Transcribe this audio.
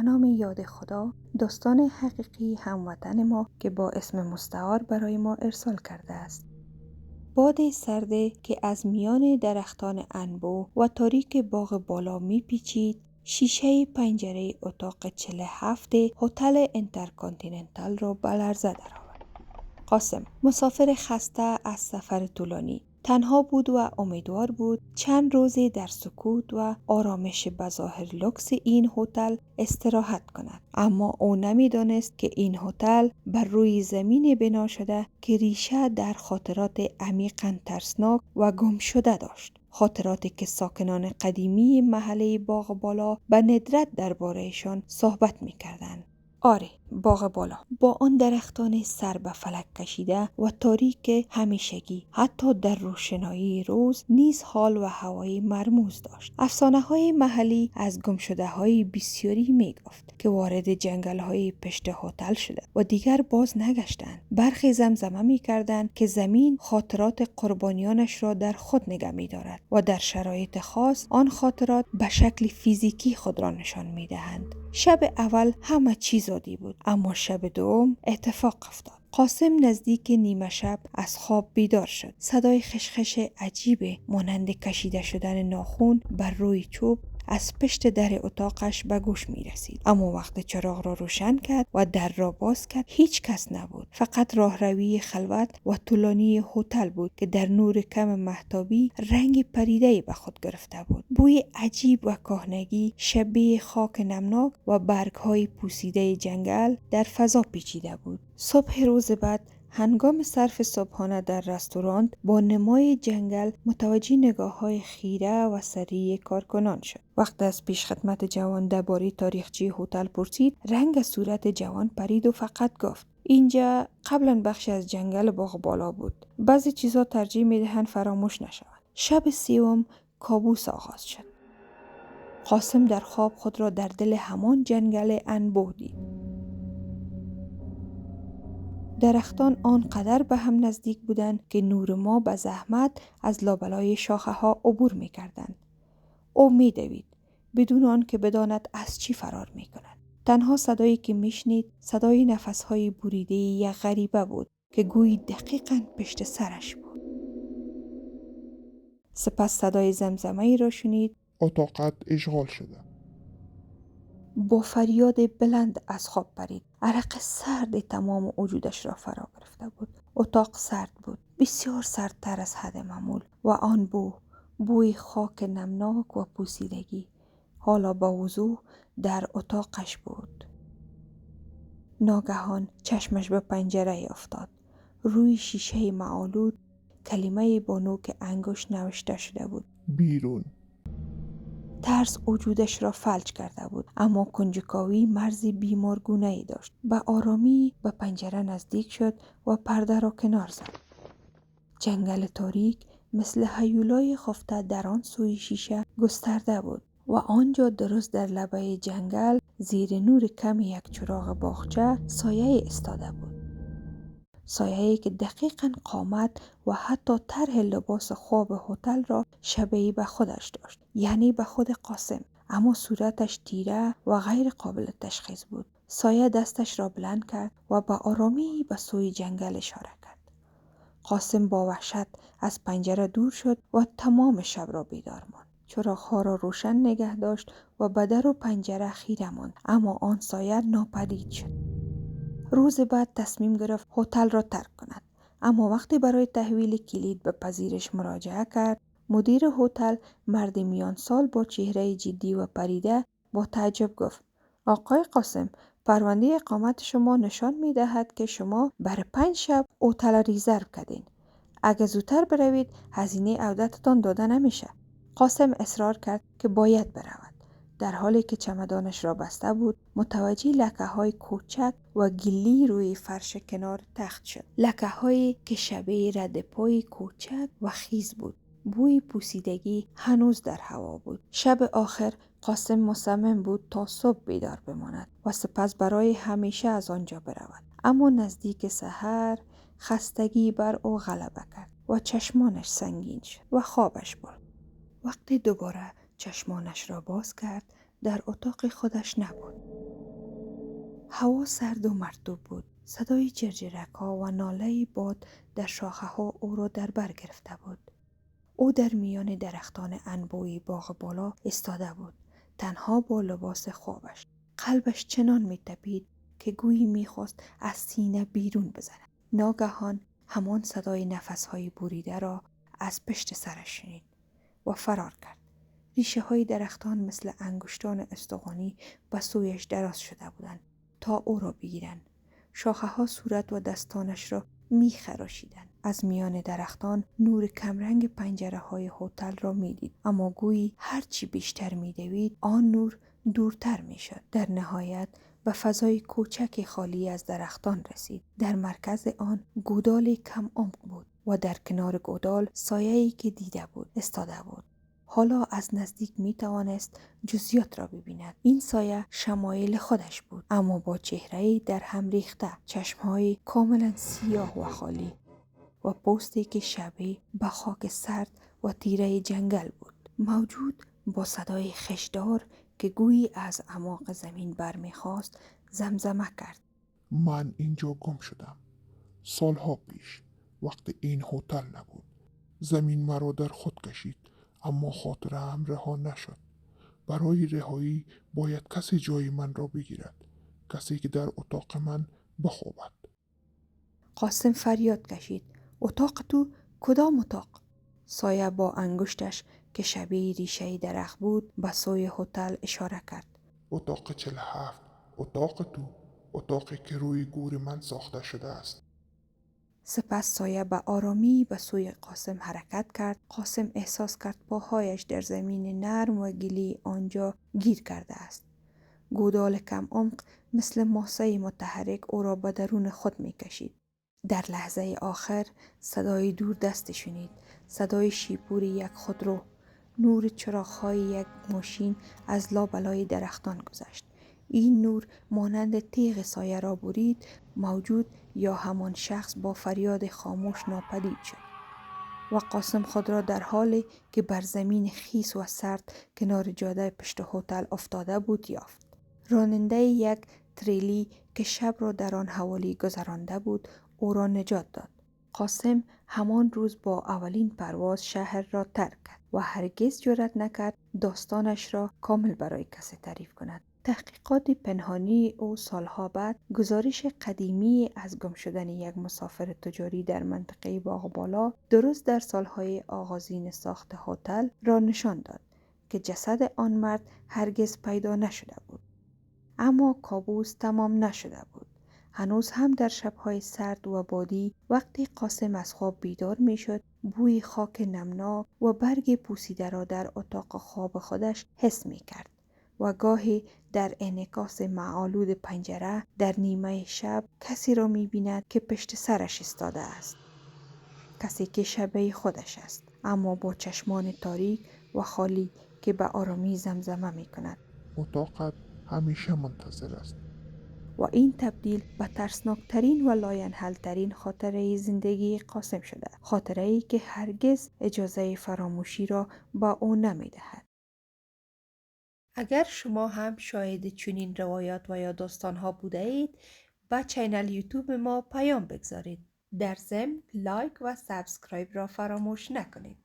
نام یاد خدا، داستان حقیقی هموطن ما که با اسم مستعار برای ما ارسال کرده است. باد سرده که از میان درختان انبوه و تاریک باغ بالا میپیچید، شیشه پنجره اتاق 47 هتل اینترکانتیننتال را به لرزه درآورد. قاسم، مسافر خسته از سفر طولانی، تنها بود و امیدوار بود چند روزی در سکوت و آرامش بظاهر لوکس این هتل استراحت کند. اما او نمیدانست که این هتل بر روی زمین بنا شده که ریشه در خاطرات عمیقاً ترسناک و گم شده داشت. خاطراتی که ساکنان قدیمی محله باغ بالا به ندرت درباره‌شان صحبت می‌کردند. آره، باغ بالا با آن درختان سر به فلک کشیده و تاریک همیشگی، حتی در روشنایی روز نیز حال و هوای مرموز داشت. افسانه های محلی از گمشده های بسیاری می گفت که وارد جنگل های پشت هتل شده و دیگر باز نگشتند. برخی زمزمه می کردند که زمین خاطرات قربانیانش را در خود نگه می دارد و در شرایط خاص آن خاطرات به شکل فیزیکی خود را نشان می دهند. شب اول همه چیز عادی بود، اما شب دوم اتفاق افتاد. قاسم نزدیک نیمه شب از خواب بیدار شد. صدای خشخش عجیبه مانند کشیده شدن ناخن بر روی چوب از پشت در اتاقش به گوش می رسید. اما وقت چراغ را روشن کرد و در را باز کرد، هیچ کس نبود. فقط راهروی خلوت و طولانی هتل بود که در نور کم مهتابی رنگ پریده‌ای به خود گرفته بود. بوی عجیب و کهنگی شبیه خاک نمناک و برگ‌های پوسیده جنگل در فضا پیچیده بود. صبح روز بعد هنگام صرف صبحانه در رستوران با نمای جنگل متوجه نگاه‌های خیره و سریع کارکنان شد. وقت از پیشخدمت جوان درباره تاریخچه هتل پرسید، رنگ صورت جوان پرید و فقط گفت: اینجا قبلا بخشی از جنگل باغ بالا بود. بعضی چیزا ترجیح میدهند فراموش نشوند. شب سوم کابوس آغاز شد. قاسم در خواب خود را در دل همان جنگل انبوه دید. درختان آنقدر به هم نزدیک بودند که نور ما به زحمت از لابلای شاخه ها عبور می کردند. او می دوید بدون آن که بداند از چی فرار می کند. تنها صدایی که می شنید صدای نفس های بریده یک غریبه بود که گویی دقیقاً پشت سرش بود. سپس صدای زمزمه ای را شنید: اتاقت اشغال شده. با فریاد بلند از خواب پرید. عرق سرد تمام وجودش را فرا گرفته بود. اتاق سرد بود، بسیار سردتر از حد معمول، و آن بوی خاک نمناک و پوسیدگی حالا با وضوح در اتاقش بود. ناگهان چشمش به پنجره افتاد. روی شیشه معالود کلمه با نوک انگشت نوشته شده بود: بیرون. ترس وجودش را فلج کرده بود، اما کنجکاوی مرزی بیمارگونه‌ای داشت. به آرامی به پنجره نزدیک شد و پرده را کنار زد. جنگل تاریک مثل هیولای خفته در آن سوی شیشه گسترده بود و آنجا درست در لبه جنگل زیر نور کم یک چراغ باغچه سایه ایستاده بود. سایه‌ای که دقیقاً قامت و حتی طرح لباس خواب هتل را شبیه به خودش داشت، یعنی به خود قاسم، اما صورتش تیره و غیر قابل تشخیص بود. سایه دستش را بلند کرد و به آرامی به سوی جنگل اشاره کرد. قاسم با وحشت از پنجره دور شد و تمام شب را بیدار ماند. چراغ‌ها را روشن نگه داشت و به در و پنجره خیره ماند، اما آن سایه ناپدید شد. روز بعد تصمیم گرفت هتل را ترک کند، اما وقتی برای تحویل کلید به پذیرش مراجعه کرد، مدیر هتل، مرد میان سال با چهره جدی و پریده، با تعجب گفت: آقای قاسم، پرونده اقامت شما نشان می دهد که شما برای 5 شب هتل ریزرو کردین. اگه زودتر بروید هزینه عودتتان داده نمیشه. قاسم اصرار کرد که باید برود. در حالی که چمدانش را بسته بود، متوجه لکه‌های کوچک و گلی روی فرش کنار تخت شد. لکه‌هایی که شبیه رد پای کوچک و خیز بود. بوی پوسیدگی هنوز در هوا بود. شب آخر قاسم مصمم بود تا صبح بیدار بماند و سپس برای همیشه از آنجا برود. اما نزدیک سحر خستگی بر او غلبه کرد و چشمانش سنگین شد و خوابش برد. وقتی دوباره چشمانش را باز کرد، در اتاق خودش نبود. هوا سرد و مرطوب بود. صدای جرجرک‌ها و ناله باد در شاخه‌ها او را در بر گرفته بود. او در میان درختان انبوهی باغ بالا ایستاده بود، تنها با لباس خوابش. قلبش چنان می‌تپید که گویی می‌خواست از سینه بیرون بزند. ناگهان همان صدای نفس‌های بریده را از پشت سرش شنید و فرار کرد. ریشه های درختان مثل انگشتان استخوانی به سویش دراز شده بودند تا او را بگیرند. شاخه ها صورت و دستانش را می خراشیدند. از میان درختان نور کمرنگ پنجره های هتل را می دید، اما گویی هرچی بیشتر می دوید آن نور دورتر می شد. در نهایت به فضای کوچک خالی از درختان رسید. در مرکز آن گودال کم عمق بود و در کنار گودال سایه‌ای که دیده بود ایستاده بود. حالا از نزدیک می توانست جزئیات را ببیند. این سایه شمایل خودش بود، اما با چهره‌ای در هم ریخته، چشم‌های کاملا سیاه و خالی و پوستی که شبیه به خاک سرد و تیره جنگل بود. موجود با صدای خشدار که گویی از اعماق زمین برمیخواست زمزمه کرد: من اینجا گم شدم. سالها پیش وقت این هتل نبود. زمین مرا در خود کشید، اما خاطره‌ام رها نشد. برای رهایی باید کسی جای من را بگیرد، کسی که در اتاق من بخوابد. قاسم فریاد کشید: اتاق تو؟ کدام اتاق؟ سایه با انگشتش که شبیه ریشه درخت بود به سوی هتل اشاره کرد. اتاق 47. اتاق تو. اتاقی که روی گور من ساخته شده است. سپس سایه به آرامی به سوی قاسم حرکت کرد. قاسم احساس کرد پاهایش در زمین نرم و گلی آنجا گیر کرده است. گودال کم عمق مثل ماسه متحرک او را به درون خود می کشید. در لحظه آخر صدای دور دستی شنید، صدای شیپور یک خودرو. نور چراغ‌های یک ماشین از لابلای درختان گذشت. این نور مانند تیغ سایه را برید. موجود یا همان شخص با فریاد خاموش ناپدید شد و قاسم خود را در حالی که بر زمین خیس و سرد کنار جاده پشت هتل افتاده بود یافت. راننده یک تریلی که شب را در آن حوالی گذرانده بود او را نجات داد. قاسم همان روز با اولین پرواز شهر را ترک کرد و هرگز جرأت نکرد داستانش را کامل برای کسی تعریف کند. تحقیقات پنهانی او سالها بعد گزارش قدیمی از گم شدن یک مسافر تجاری در منطقه باغ بالا درست در سالهای آغازین ساخت هتل را نشان داد که جسد آن مرد هرگز پیدا نشده بود. اما کابوس تمام نشده بود. هنوز هم در شبهای سرد و بادی وقتی قاسم از خواب بیدار می شد بوی خاک نمناک و برگ پوسیده را در اتاق خواب خودش حس می کرد و گاهی در انعکاس معالود پنجره در نیمه شب کسی را می بیند که پشت سرش ایستاده است. کسی که شبیه خودش است، اما با چشمان تاریک و خالی که به آرامی زمزمه می کند: اتاقت همیشه منتظر است. و این تبدیل به ترسناکترین و لاینحلترین خاطره زندگی قاسم شده. خاطره‌ای که هرگز اجازه فراموشی را به او نمی دهد. اگر شما هم شاهد چنین روایات و یا داستان‌ها بوده اید، به چینل یوتیوب ما پیام بگذارید. در ضمن لایک و سابسکرایب را فراموش نکنید.